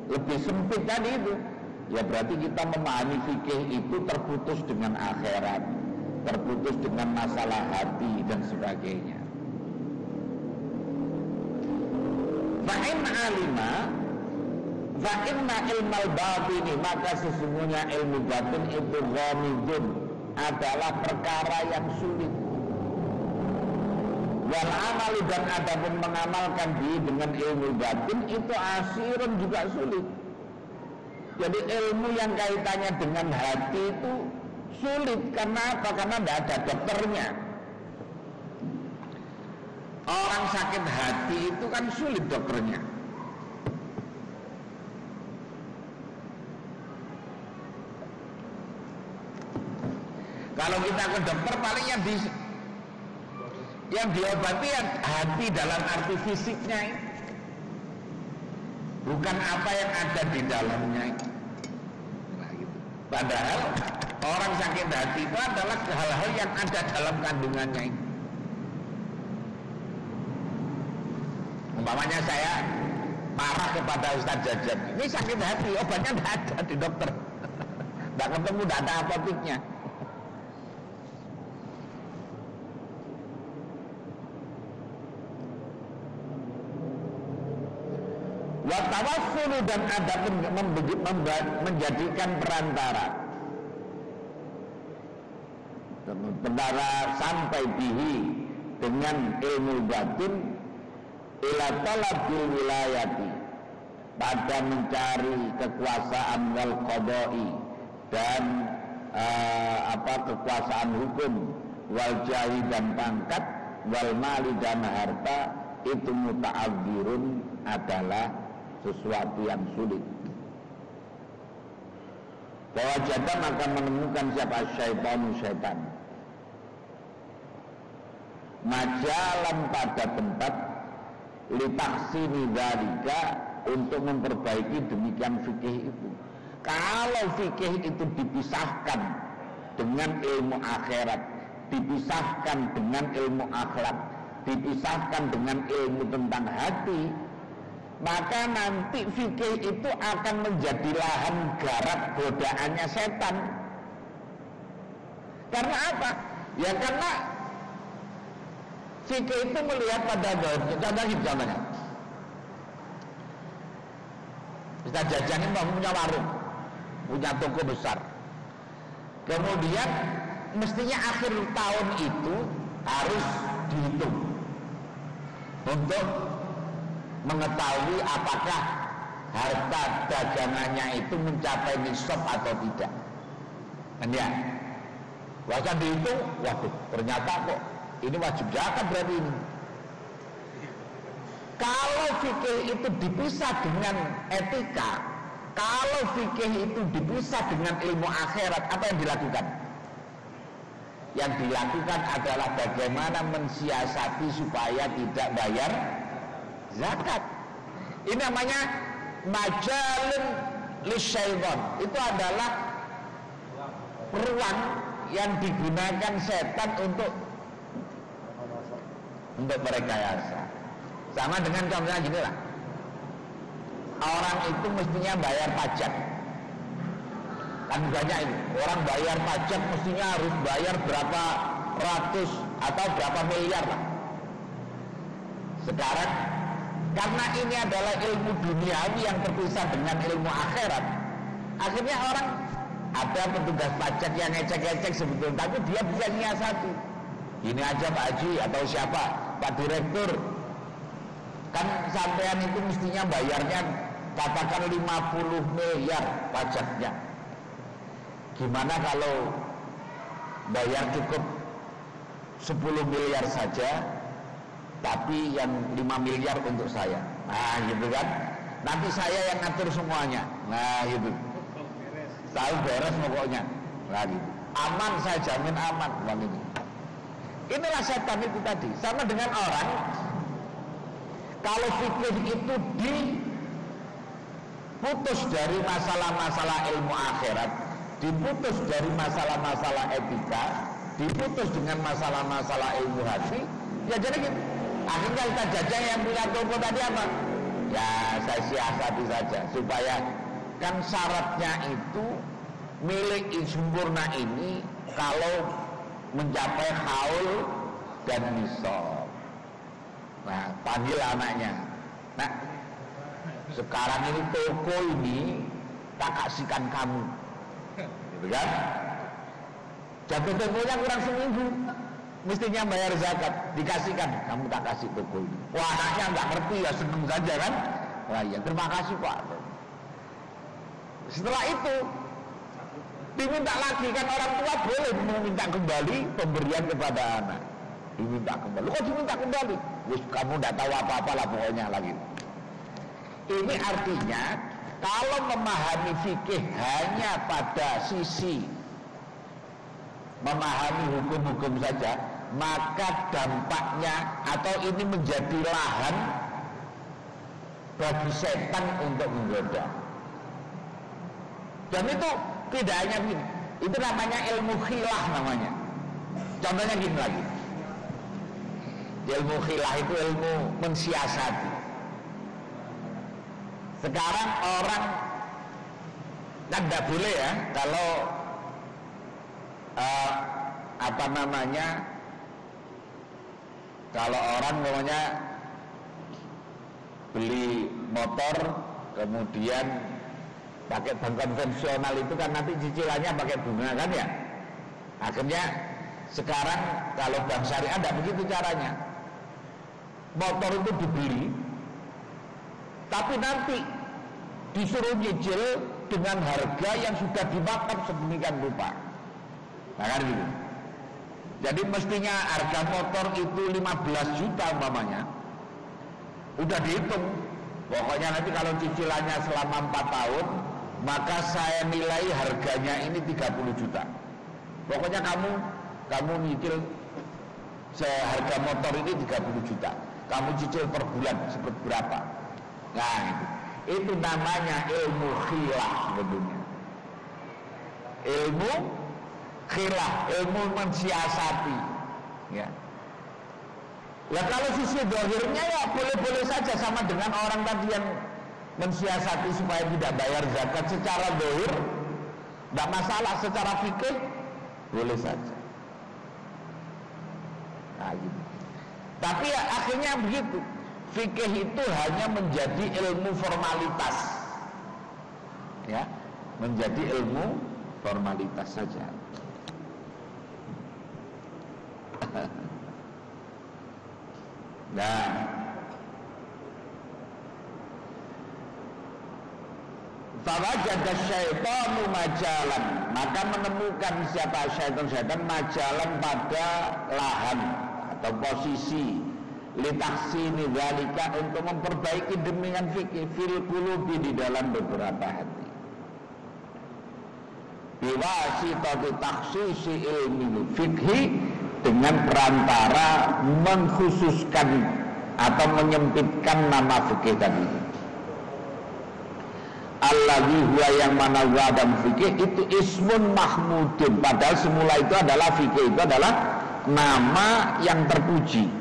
lebih sempit tadi itu, ya berarti kita memahami fikih itu terputus dengan akhirat, terputus dengan masalah hati dan sebagainya. Fa'inna ilmal batini, maka sesungguhnya ilmu batin itu ghamidun, adalah perkara yang sulit. Wal amalu, dan adapun mengamalkan diri dengan ilmu batin itu asirun, juga sulit. Jadi ilmu yang kaitannya dengan hati itu sulit. Karena apa? Karena tidak ada dokternya. Orang sakit hati itu kan sulit dokternya. Kalau kita ke dokter palingnya yang diobati ya hati dalam arti fisiknya, bukan apa yang ada di dalamnya. Nah, gitu. Padahal orang sakit hati itu adalah hal-hal yang ada dalam kandungannya. Umpamanya saya marah kepada Ustaz Jajat, ini sakit hati, obatnya tidak ada di dokter, tidak ketemu, tidak ada apoteknya. Wa tawassulu dan ada menjadikan perantara sampai bihi dengan ilmu batin ila talabil wilayati pada mencari kekuasaan wal qada'i dan kekuasaan hukum wal jahi dan pangkat wal mali dan harta itu muta'adzirun adalah sesuatu yang sulit. Bahwa jadam akan menemukan siapa syaitan majalan pada tempat litaksini dzalika untuk memperbaiki demikian fikih itu. Kalau fikih itu dipisahkan dengan ilmu akhirat, dipisahkan dengan ilmu akhlak, dipisahkan dengan ilmu tentang hati, maka nanti fikih itu akan menjadi lahan garap godaannya setan. Karena apa? Ya karena fikih itu melihat pada contohnya kita jajan ini punya warung, punya toko besar, kemudian mestinya akhir tahun itu harus dihitung untuk mengetahui apakah harta dagangannya itu mencapai nisab atau tidak. Kan ya, bahkan dihitung, waduh ternyata kok ini wajib zakat berarti ini. Kalau fikih itu dipisah dengan etika, kalau fikih itu dipisah dengan ilmu akhirat, apa yang dilakukan? Yang dilakukan adalah bagaimana mensiasati supaya tidak bayar zakat. Ini namanya majalun lisyaiton. Itu adalah ruang yang digunakan setan untuk merekayasa. Sama dengan contohnya gini lah, orang itu mestinya bayar pajak, kan banyak itu orang bayar pajak mestinya harus bayar berapa ratus atau berapa miliar lah. Sekarang karena ini adalah ilmu duniawi yang terpisah dengan ilmu akhirat, akhirnya orang ada petugas pajak yang ngecek-ngecek sebetulnya, tapi dia bisa nyiasati. Ini aja Pak Haji atau siapa, Pak Direktur, kan sampean itu mestinya bayarnya katakan 50 miliar pajaknya. Gimana kalau bayar cukup 10 miliar saja, tapi yang 5 miliar untuk saya. Nah gitu kan, nanti saya yang ngatur semuanya. Nah gitu, tahu beres pokoknya. Nah gitu, aman, saya jamin aman uang ini. Inilah setan itu tadi. Sama dengan orang, kalau fikih itu diputus dari masalah-masalah ilmu akhirat, diputus dari masalah-masalah etika, diputus dengan masalah-masalah ilmu hati, ya jadi gitu. Akhirnya kita jajan yang punya toko tadi apa? Ya saya siasati saja supaya kan syaratnya itu milik sempurna ini kalau mencapai haul dan nisab. Nah, panggil anaknya. Nah, sekarang ini toko ini tak kasihkan kamu, gitu kan? Jatuh tokonya kurang seminggu, mestinya bayar zakat, dikasihkan, kamu tak kasih toko ini. Wah, anaknya nggak ngerti ya, seneng saja kan? Wah iya, terima kasih Pak. Setelah itu diminta lagi, kan orang tua boleh meminta kembali pemberian kepada anak. Diminta kembali, kok diminta kembali? Wis kamu tidak tahu apa-apa lah pokoknya lagi. Ini artinya kalau memahami fikih hanya pada sisi memahami hukum-hukum saja, maka dampaknya atau ini menjadi lahan bagi setan untuk menggoda. Dan itu tidak hanya gini, itu namanya ilmu khilah namanya. Contohnya gini lagi, ilmu khilah itu ilmu mensiasati. Sekarang orang kan tidak boleh ya kalau kalau orang namanya beli motor kemudian pakai bank konvensional itu kan nanti cicilannya pakai bunga kan ya. Akhirnya sekarang kalau bank syariah tidak begitu caranya. Motor itu dibeli, tapi nanti disuruh nyicil dengan harga yang sudah dimakan sedemikian rupa. Nah kan gitu. Jadi mestinya harga motor itu 15 juta umpamanya, udah dihitung. Pokoknya nanti kalau cicilannya selama 4 tahun, maka saya nilai harganya ini 30 juta. Pokoknya kamu nyicil seharga motor ini 30 juta. Kamu cicil per bulan seperti berapa? Nah itu namanya ilmu khilah sebetulnya. Ilmu khilah, ilmu mensiasati. Ya. Ya kalau sisi dohirnya ya boleh-boleh saja, sama dengan orang tadi yang mensiasati supaya tidak bayar zakat secara dohir, tidak masalah. Secara fikih boleh saja. Nah, gitu. Tapi ya, akhirnya begitu. Fikih itu hanya menjadi ilmu formalitas, ya, menjadi ilmu formalitas saja. Nah, fawajada syaitanu majalan, maka menemukan siapa syaitan majalan pada lahan atau posisi litaksini dzalika, untuk memperbaiki demikian fikih fil qulubi, di dalam beberapa hati, biwasitati takhsisi ilmi fikhi, dengan perantara mengkhususkan atau menyempitkan nama fikih tadi. Alladzi huwa, yang mana wadam fikih itu ismun mahmudun, padahal semula itu adalah fikih itu adalah nama yang terpuji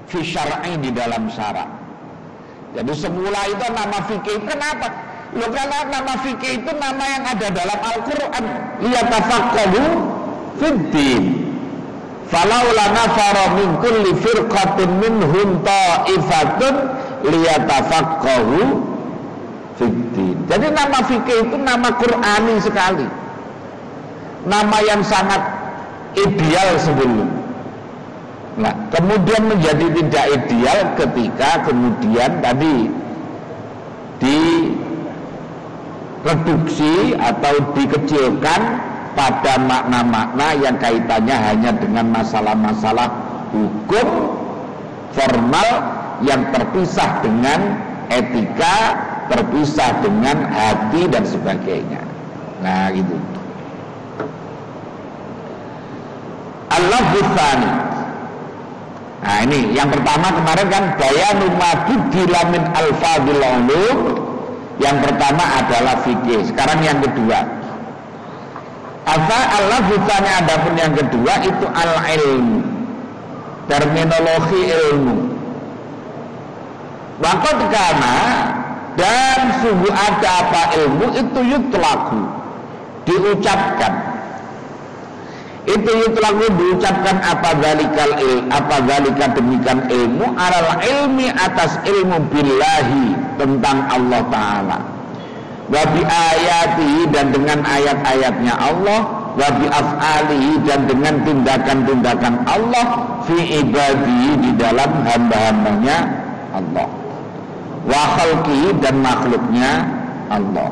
fi syar'i, di dalam syarak. Jadi semula itu nama fikih. Kenapa? Loh, karena nama fikih itu nama yang ada dalam Al-Qur'an, liyatafaqahu fid-din. Falaula nafara min kulli firqatin minhum ta'ifatun liyatafaqahu fid-din. Jadi nama fikih itu nama Qur'ani sekali. Nama yang sangat ideal sebelum. Nah, kemudian menjadi tidak ideal ketika kemudian tadi direduksi atau dikecilkan pada makna-makna yang kaitannya hanya dengan masalah-masalah hukum formal yang terpisah dengan etika, terpisah dengan hati dan sebagainya. Nah, gitu. Al-lafdz tsani. Nah, ini yang pertama kemarin kan bayanu ma budila min alfadhil ulum. Yang pertama adalah fikih. Sekarang yang kedua. Al-lafdz tsani, adapun yang kedua itu al-ilmu. Terminologi ilmu. Waqad kana, dan sungguh ada apa ilmu itu yutlaqu, diucapkan. Itu yutlaku, diucapkan apa zalika demikian ilmu, alal ilmi, atas ilmu billahi, tentang Allah Ta'ala, wa bi ayatihi, dan dengan ayat-ayatnya Allah, wa bi af'alihi, dan dengan tindakan-tindakan Allah, fi ibadihi, di dalam hamba-hambanya Allah, wa khalqihi, dan makhluknya Allah.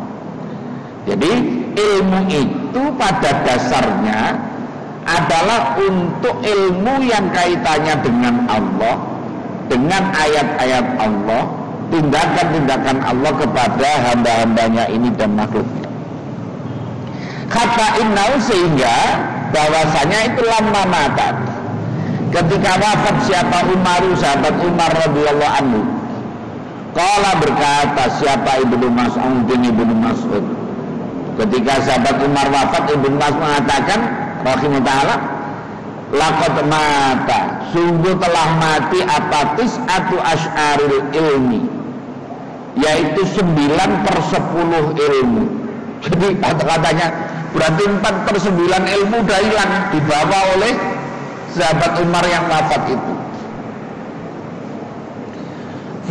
Jadi ilmu itu pada dasarnya adalah untuk ilmu yang kaitannya dengan Allah, dengan ayat-ayat Allah, tindakan-tindakan Allah kepada hamba-hambanya ini dan makhluknya. Kata innau, sehingga bahwasanya itu lama mata, ketika wafat siapa Umaru, sahabat Umar radhiyallahu anhu, qala, berkata siapa Ibnu Mas'ud, ketika sahabat Umar wafat, Ibnu Mas'ud mengatakan rahimahullah ta'ala, laqad mata, sungguh telah mati apa tis'atu asy'aril ilmi, yaitu 9/10 ilmu. Jadi katanya berarti 4/9 ilmu udah hilang, dibawa oleh sahabat Umar yang wafat itu.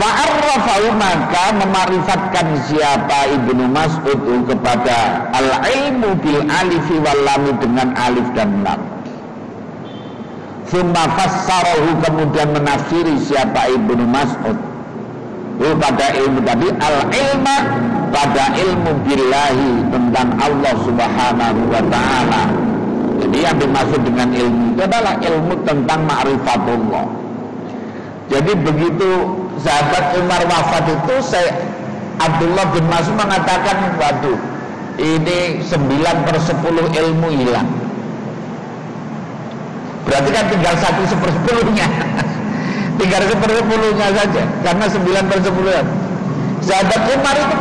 Fa'arrafahu, maka memarifatkan siapa Ibnu Mas'ud kepada al-ilmu bil alifi wal lam dengan alif dan lam. Tsumma fassarahu, kemudian menafsiri siapa Ibnu Mas'ud pada ilmu tadi al-ilma, pada ilmu billahi, tentang Allah Subhanahu wa ta'ala. Jadi yang dimaksud dengan ilmu itu adalah ilmu tentang ma'rifatullah. Jadi begitu sahabat Umar wafat itu, Abdullah bin Mas'ud mengatakan, waduh, ini 9/10 ilmu hilang. Berarti kan tinggal 1/10-nya. Tinggal 1/10-nya saja, karena 9/10. Sahabat Umar itu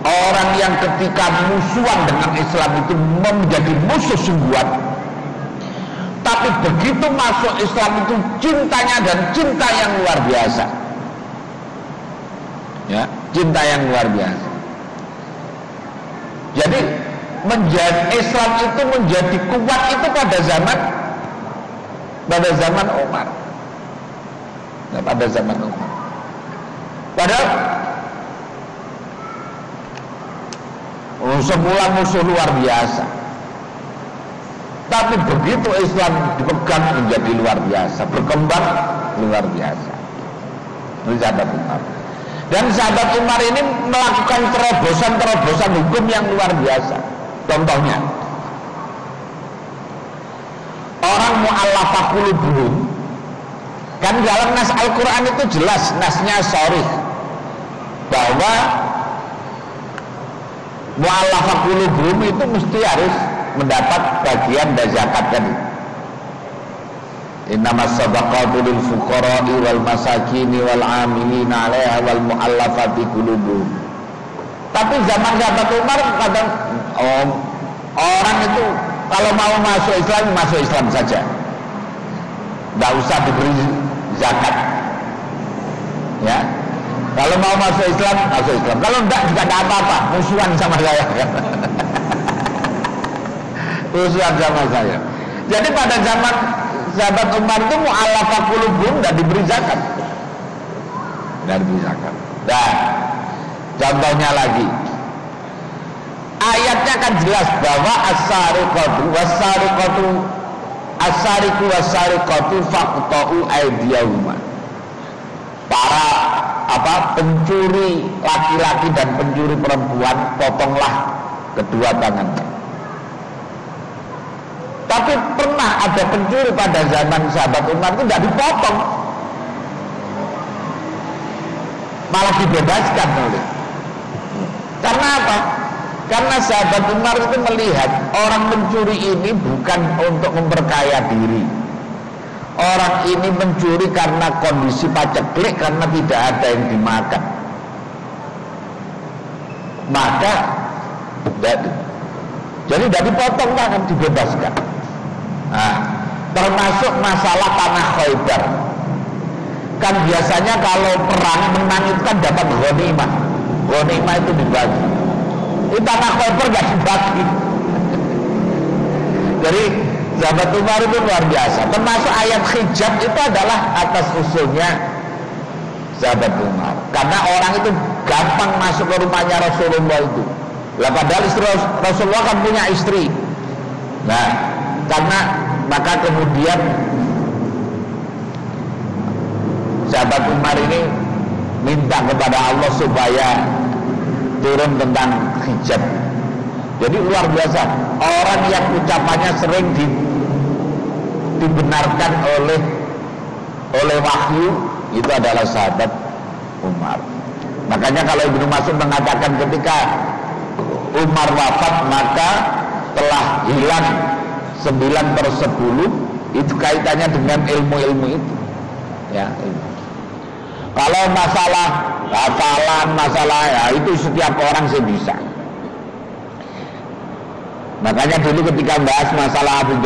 orang yang ketika musuhan dengan Islam itu menjadi musuh sungguhan, tapi begitu masuk Islam itu cintanya dan cinta yang luar biasa, ya, cinta yang luar biasa. Jadi Islam itu menjadi kuat itu pada zaman Umar, nah, pada zaman Umar. Padahal semula musuh luar biasa, tapi begitu Islam dipegang menjadi luar biasa, berkembang luar biasa. Ini sahabat Umar. Dan sahabat Umar ini melakukan terobosan hukum yang luar biasa. Contohnya, orang mu'allafah qulubuhum, kan dalam nas Al-Quran itu jelas, nasnya sharih, bahwa mu'allafah qulubuhum itu mesti harus mendapat bagian dari zakat tadi. Innamas shadaqatu lil fuqara'i wal masakini wal 'amilina 'alaiha wal mu'allafati qulubuhum. Tapi zaman sahabat Umar kadang orang itu kalau mau masuk Islam saja, nggak usah diberi zakat, ya. Kalau mau masuk Islam. Kalau enggak juga tidak apa-apa, musuhan sama saya. Musuhan sama saya. Jadi pada zaman sahabat Umar itu mu'allafah qulubuhum tidak diberi zakat. Tidak diberi zakat. Nah, contohnya lagi, ayatnya kan jelas bahwa as-sariqu was-sariqatu faqta'u aydiyahuma. Para pencuri laki-laki dan pencuri perempuan, potonglah kedua tangannya. Tapi pernah ada pencuri pada zaman sahabat Umar itu tidak dipotong, malah dibebaskan oleh. Karena apa? Karena sahabat Umar itu melihat orang mencuri ini bukan untuk memperkaya diri. Orang ini mencuri karena kondisi paceklik, karena tidak ada yang dimakan. Maka jadi tidak dipotong tangan, dibebaskan. Nah, termasuk masalah tanah Khaybar. Kan biasanya kalau perang menang itu kan dapat ghanimah. Ghanimah itu dibagi. Ini tanah Khaybar nggak dibagi. Jadi sahabat Umar itu luar biasa. Termasuk ayat hijab itu adalah atas usulnya sahabat Umar. Karena orang itu gampang masuk ke rumahnya Rasulullah itu. Lah padahal istri Rasulullah kan punya istri. Nah, karena maka kemudian sahabat Umar ini minta kepada Allah supaya turun tentang hijab. Jadi luar biasa, orang yang ucapannya sering dibenarkan oleh wahyu itu adalah sahabat Umar. Makanya kalau Ibnu Mas'ud mengatakan ketika Umar wafat maka telah hilang 9/10, itu kaitannya dengan ilmu-ilmu itu, ya. Kalau masalah hafalan, masalah ya itu setiap orang sih bisa. Makanya dulu ketika bahas masalah Abu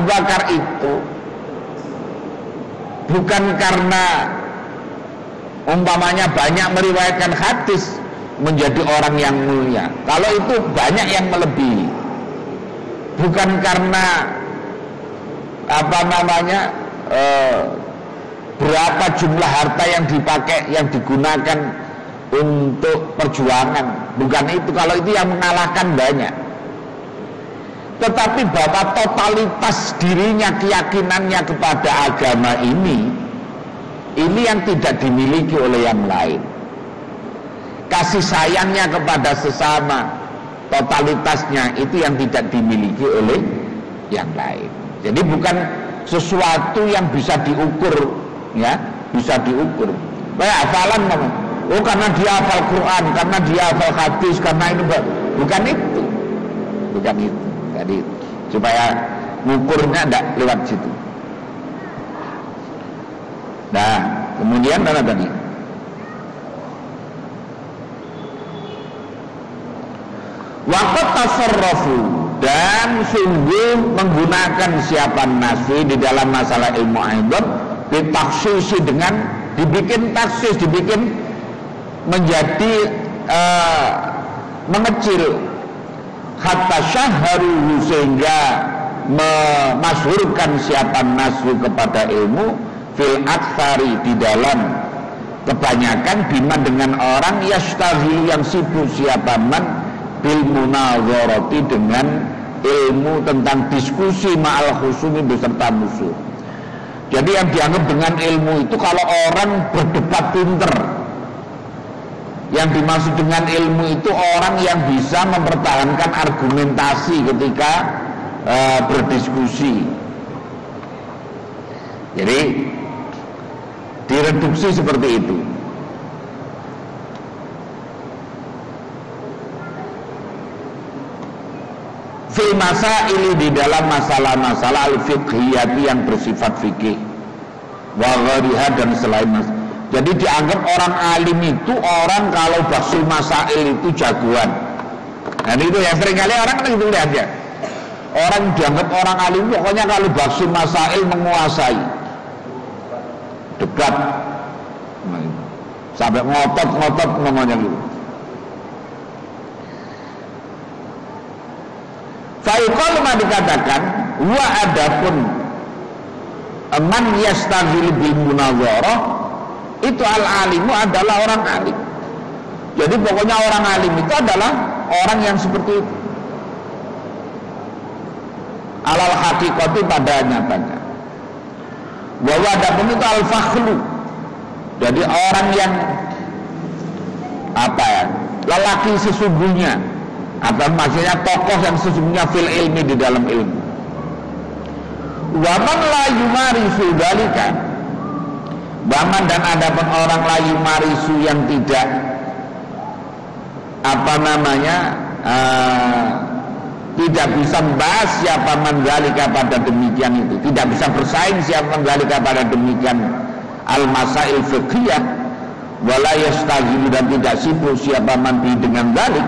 Bakar itu bukan karena umpamanya banyak meriwayatkan hadis menjadi orang yang mulia. Kalau itu banyak yang melebihi. bukan karena apa namanya berapa jumlah harta yang dipakai, yang digunakan untuk perjuangan, bukan itu. Kalau itu yang mengalahkan banyak, tetapi bahwa totalitas dirinya, keyakinannya kepada agama ini yang tidak dimiliki oleh yang lain. Kasih sayangnya kepada sesama, totalitasnya itu yang tidak dimiliki oleh yang lain. Jadi bukan sesuatu yang bisa diukur, ya, bisa diukur. Kayak hafalan, oh karena dia hafal Quran, karena dia hafal hadis, karena itu bukan itu, bukan itu. Jadi supaya ngukurnya tidak lewat situ. Nah, kemudian mana tadi? Waqat tasarrufu, dan sungguh menggunakan siapa nasfi di dalam masalah ilmu aidat ditaksisi, dengan dibikin taksis, dibikin menjadi mengecil, hatta syaharu, sehingga memasyhurkan siapa nasfi kepada ilmu fil aktsari, di dalam kebanyakan, bima dengan orang yastaghil, yang sibuk siapa man bil munazarati, dengan ilmu tentang diskusi ma'al khusumi, beserta musuh. Jadi yang dianggap dengan ilmu itu kalau orang berdebat pinter. Yang dimaksud dengan ilmu itu orang yang bisa mempertahankan argumentasi ketika berdiskusi. Jadi direduksi seperti itu. Fil masaili, di dalam masalah-masalah al-fiqhiyati, yang bersifat fikih, wa ghariha, dan selain masalah. Jadi dianggap orang alim itu orang kalau bahsul masail itu jagoan. Dan itu yang seringkali orang kan itu lihat ya. Orang dianggap orang alim pokoknya kalau bahsul masail menguasai. Debat. Sampai ngotot-ngotot ngomongnya gitu. Faiqal ma dikatakan wa adapun man yastaghil bil munazarah, itu al-alimu adalah orang alim. Jadi pokoknya orang alim itu adalah orang yang seperti itu, alal hakikati, pada nyatanya. Wa adapun itu al-fakhlu, jadi orang yang apa ya, lelaki sesungguhnya, atau maksudnya tokoh yang sesungguhnya fil ilmi, di dalam ilmu. Wa man la yumarisu dzalika, baman, dan adapun orang la yumarisu yang tidak apa namanya tidak bisa membahas siapa dzalika pada demikian itu, tidak bisa bersaing siapa dzalika pada demikian al-masail fiqhiyah, wala yastaghil, dan tidak sibuk siapa man dengan dzalik.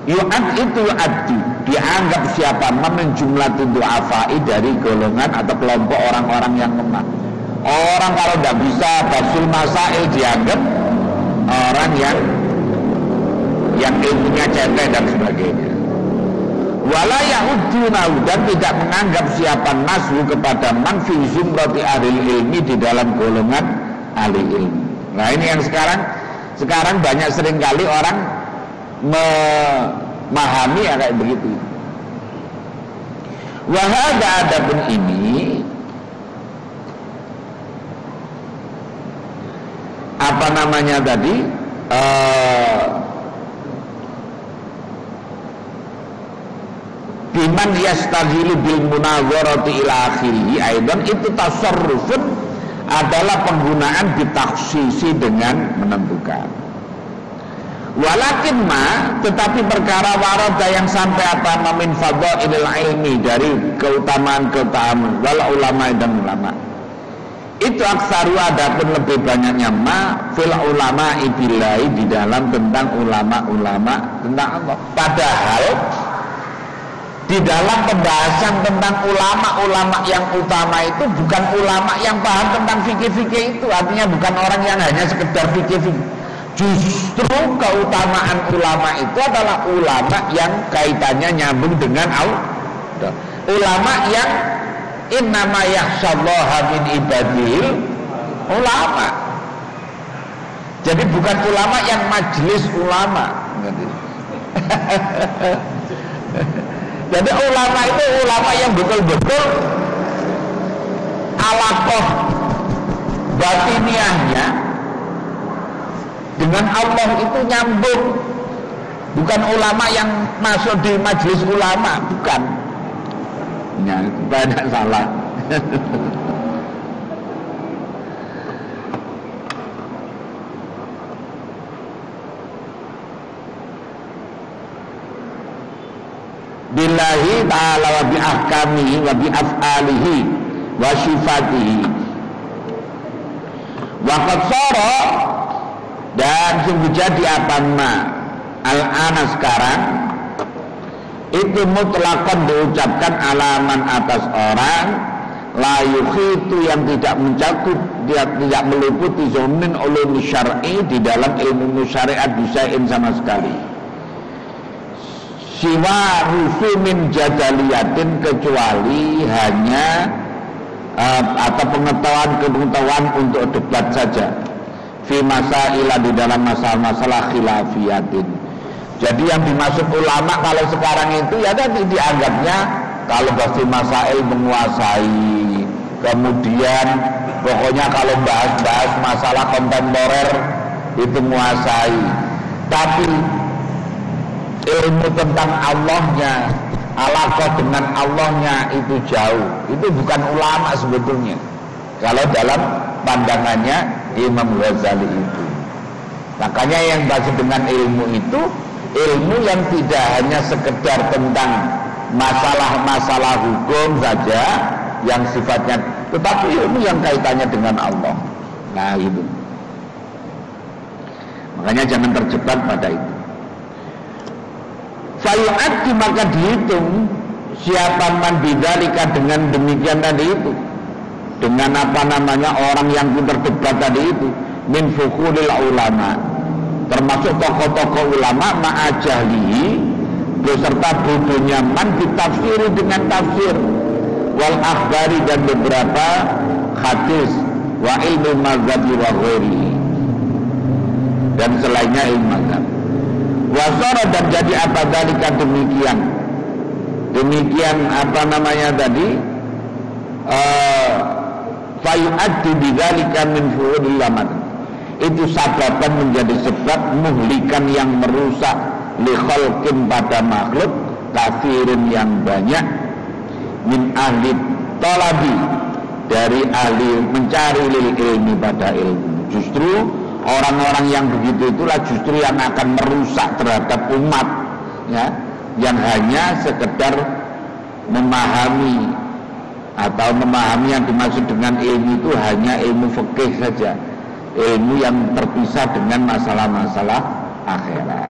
Yu'ad itu yu'addu, dianggap siapa man jumlah du'afai, dari golongan atau kelompok orang-orang yang lemah. Orang kalau tidak bisa basul masail dianggap orang yang ilmunya cetek dan sebagainya. Wala ya'uddunahu, dan tidak menganggap siapa naswu kepada man fi zumrati ahli ilmi, di dalam golongan ahli ilmi. Nah ini yang sekarang banyak seringkali orang memahami ya kayak begitu. Wahada, adapun ini apa namanya tadi, biman yastaghilu bil munazarati ila akhirih, aidan itu tasarrufun, adalah penggunaan ditaksisi dengan menentukan. Walakin ma, tetapi perkara warada yang sampai apa, min fadhailil ilmi, dari keutamaan-keutamaan wal ulama dan ulama, itu aksaru, adapun lebih banyaknya ma fil ulama ibillahi, di dalam tentang ulama-ulama tentang Allah. Padahal di dalam pembahasan tentang ulama-ulama yang utama itu bukan ulama yang paham tentang fikih-fikih itu, artinya bukan orang yang hanya sekedar fikih-fikih, Justru keutamaan ulama itu adalah ulama yang kaitannya nyambung dengan Allah. Ulama yang innama yakhsyallaha min ibadil ulama. Jadi bukan ulama yang majelis ulama. Jadi ulama itu ulama yang betul-betul alaqah batiniahnya dengan Allah itu nyambung. Bukan ulama yang masuk di majelis ulama, bukan. Ya, banyak salah. Billahi ta'ala wa bi ahkamihi wa bi af'alihi wa sifatihi wa qad sara, dan sungguh jadi apa ma al-ana sekarang itu mutlakon diucapkan alaman atas orang la yukhitu yang tidak mencakup, tidak meliputi zonin ulum syar'i di dalam ilmu syariat bisain sama sekali, siwa rusumin jadaliyatin kecuali hanya atau pengetahuan untuk debat saja, fi masailah di dalam masalah-masalah khilafiyatin. Jadi yang dimaksud ulama kalau sekarang itu ya tadi dianggapnya kalau pasti masail menguasai, kemudian pokoknya kalau bahas-bahas masalah kontemporer itu menguasai, tapi ilmu tentang Allahnya, alaqah dengan Allahnya itu jauh. Itu bukan ulama sebetulnya kalau dalam pandangannya Imam Ghazali itu. Makanya yang dimaksud dengan ilmu itu ilmu yang tidak hanya sekedar tentang masalah-masalah hukum saja yang sifatnya, tetapi ilmu yang kaitannya dengan Allah. Nah itu. Makanya jangan terjebak pada itu. Fayu'addi, maka dihitung siapa man bidzalika dengan demikian tadi itu, dengan apa namanya orang yang berdebat tadi itu, min fukhulil ulama, termasuk tokoh-tokoh ulama ma'ajahlihi beserta bodohnya man ditafsiri dengan tafsir wal akhbari dan beberapa hadis wa ilmu mazhabi wa ghairi dan selainnya ilmu mazhab. Wasara, dan jadi apa dalika demikian apa namanya tadi fayu'addi bidzalika min fuhudil laman, itu sababan menjadi sebab muhlikan yang merusak li khalqin pada makhluk kafirin yang banyak min ahli talabi, dari ahli mencari lil ilmi pada ilmu. Justru orang-orang yang begitu itulah justru yang akan merusak terhadap umat, ya, yang hanya sekedar memahami atau memahami yang dimaksud dengan ilmu itu hanya ilmu fikih saja, ilmu yang terpisah dengan masalah-masalah akhirat.